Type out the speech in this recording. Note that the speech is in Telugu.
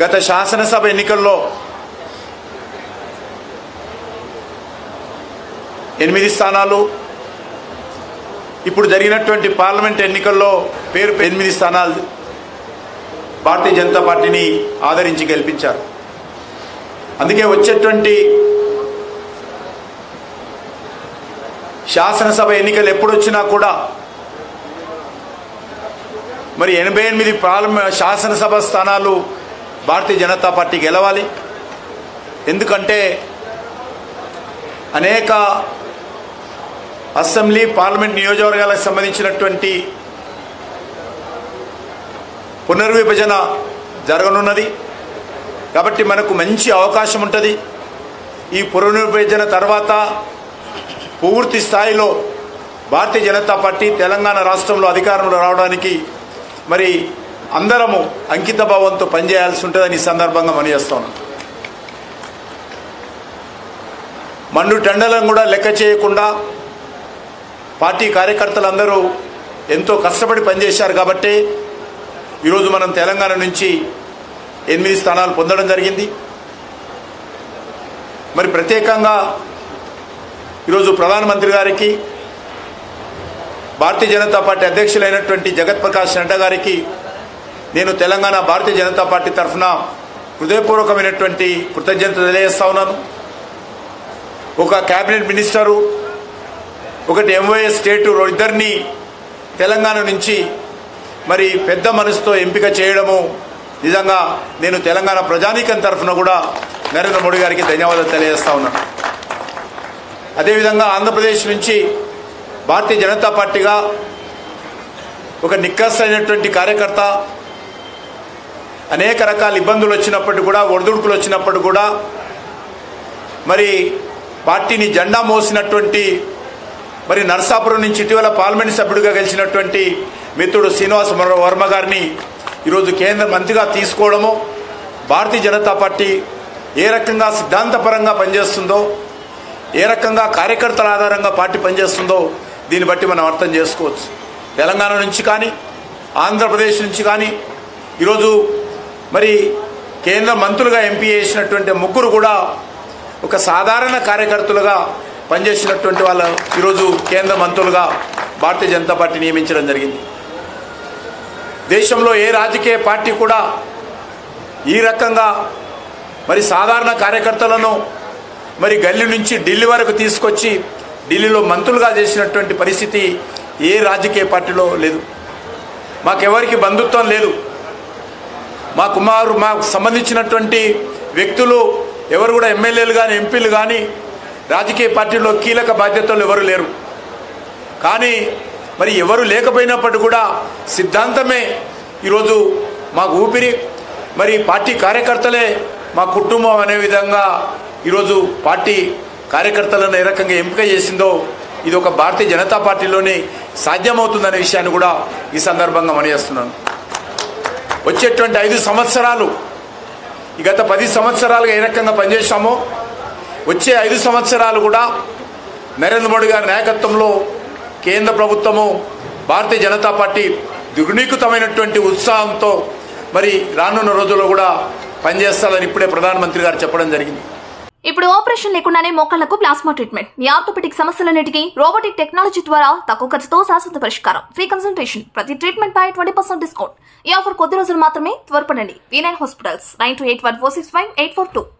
గత శాసనసభ ఎన్నికల్లో 8 స్థానాలు, ఇప్పుడు జరిగినటువంటి పార్లమెంట్ ఎన్నికల్లో 8 స్థానాలు భారతీయ జనతా పార్టీని ఆదరించి గెలిపించారు. అందుకే వచ్చేటువంటి శాసనసభ ఎన్నికలు ఎప్పుడొచ్చినా కూడా మరి 88 శాసనసభ స్థానాలు భారతీయ జనతా పార్టీ గెలవాలి. ఎందుకంటే అనేక అసెంబ్లీ పార్లమెంట్ నియోజకవర్గాలకు సంబంధించినటువంటి పునర్విభజన జరగనున్నది. కాబట్టి మనకు మంచి అవకాశం ఉంటుంది. ఈ పునర్విభజన తర్వాత పూర్తి స్థాయిలో భారతీయ జనతా పార్టీ తెలంగాణ రాష్ట్రంలో అధికారంలో రావడానికి మరి అందరము అంకిత భావంతో పనిచేయాల్సి ఉంటుందని ఈ సందర్భంగా మనయేస్తున్నాం. మండు టెండలను కూడా లెక్క చేయకుండా పార్టీ కార్యకర్తలందరూ ఎంతో కష్టపడి పనిచేశారు. కాబట్టి ఈరోజు మనం తెలంగాణ నుంచి 8 స్థానాలు పొందడం జరిగింది. మరి ప్రత్యేకంగా ఈరోజు ప్రధానమంత్రి గారికి, భారతీయ జనతా పార్టీ అధ్యక్షులైనటువంటి జగత్ ప్రకాష్ నడ్డా గారికి నేను తెలంగాణ భారతీయ జనతా పార్టీ తరఫున హృదయపూర్వకమైనటువంటి కృతజ్ఞతలు తెలియజేస్తా ఉన్నాను. ఒక క్యాబినెట్ మినిస్టరు, ఒకటి ఎంఓఎస్ స్టేటు, ఇద్దరిని తెలంగాణ నుంచి మరి పెద్ద మనసుతో ఎంపిక చేయడము నిజంగా నేను తెలంగాణ ప్రజానీకం తరఫున కూడా నరేంద్ర మోడీ గారికి ధన్యవాదాలు తెలియజేస్తా ఉన్నాను. అదేవిధంగా ఆంధ్రప్రదేశ్ నుంచి భారతీయ జనతా పార్టీగా ఒక నిక్కసైనటువంటి కార్యకర్త, అనేక రకాల ఇబ్బందులు వచ్చినప్పటికీ కూడా, ఒడిదుడుకులు వచ్చినప్పటికీ కూడా మరి పార్టీని జెండా మోసినటువంటి మరి నర్సాపురం నుంచి ఇటీవల పార్లమెంట్ సభ్యుడిగా గెలిచినటువంటి మిత్రుడు శ్రీనివాస్ వర్మ గారిని ఈరోజు కేంద్ర మంత్రిగా తీసుకోవడము, భారతీయ జనతా పార్టీ ఏ రకంగా సిద్ధాంతపరంగా పనిచేస్తుందో, ఏ రకంగా కార్యకర్తల ఆధారంగా పార్టీ పనిచేస్తుందో దీన్ని బట్టి మనం అర్థం చేసుకోవచ్చు. తెలంగాణ నుంచి కానీ, ఆంధ్రప్రదేశ్ నుంచి కానీ ఈరోజు మరి కేంద్ర మంత్రులుగా ఎంపీ చేసినటువంటి ముగ్గురు కూడా ఒక సాధారణ కార్యకర్తలుగా పనిచేసినటువంటి వాళ్ళు ఈరోజు కేంద్ర మంత్రులుగా భారతీయ జనతా పార్టీ నియమించడం జరిగింది. దేశంలో ఏ రాజకీయ పార్టీ కూడా ఈ రకంగా మరి సాధారణ కార్యకర్తలను మరి గల్లీ నుంచి ఢిల్లీ వరకు తీసుకొచ్చి ఢిల్లీలో మంత్రులుగా చేసినటువంటి పరిస్థితి ఏ రాజకీయ పార్టీలో లేదు. మాకెవరికి బంధుత్వం లేదు. మాకు సంబంధించినటువంటి వ్యక్తులు ఎవరు కూడా ఎమ్మెల్యేలు కానీ, ఎంపీలు కానీ, రాజకీయ పార్టీలో కీలక బాధ్యతలు ఎవరు లేరు. కానీ మరి ఎవరు లేకపోయినప్పటికీ కూడా సిద్ధాంతమే ఈరోజు మాకు ఊపిరి, మరి పార్టీ కార్యకర్తలే మా కుటుంబం అనే విధంగా ఈరోజు పార్టీ కార్యకర్తలను ఏ రకంగా ఎంపిక చేసిందో ఇది ఒక భారతీయ జనతా పార్టీలోనే సాధ్యమవుతుందనే విషయాన్ని కూడా ఈ సందర్భంగా మనయేస్తున్నాను. వచ్చేటువంటి 5 సంవత్సరాలు, ఈ గత 10 సంవత్సరాలుగా ఏ రకంగా పనిచేశామో వచ్చే 5 సంవత్సరాలు కూడా నరేంద్ర మోడీ గారి నాయకత్వంలో కేంద్ర ప్రభుత్వము, భారతీయ జనతా పార్టీ దుర్నీకృతమైనటువంటి ఉత్సాహంతో మరి రానున్న రోజుల్లో కూడా పనిచేస్తారని ఇప్పుడే ప్రధానమంత్రి గారు చెప్పడం జరిగింది. ఇప్పుడు ఆపరేషన్ లేకుండానే మోకాళ్లకు ప్లాస్మా ట్రీట్మెంట్. మీ ఆర్థోపెటిక్ సమస్యలన్నిటికీ రోబోటిక్ టెక్నాలజీ ద్వారా తక్కువ ఖర్చుతో శాశ్వత పరిష్కారం. ఫ్రీ కన్సల్టేషన్, ప్రతి ట్రీట్మెంట్ పై 20% డిస్కౌంట్. ఈ ఆఫర్ కొద్ది రోజులు మాత్రమే. త్వరపడండి. V9 hospitals 9281465842.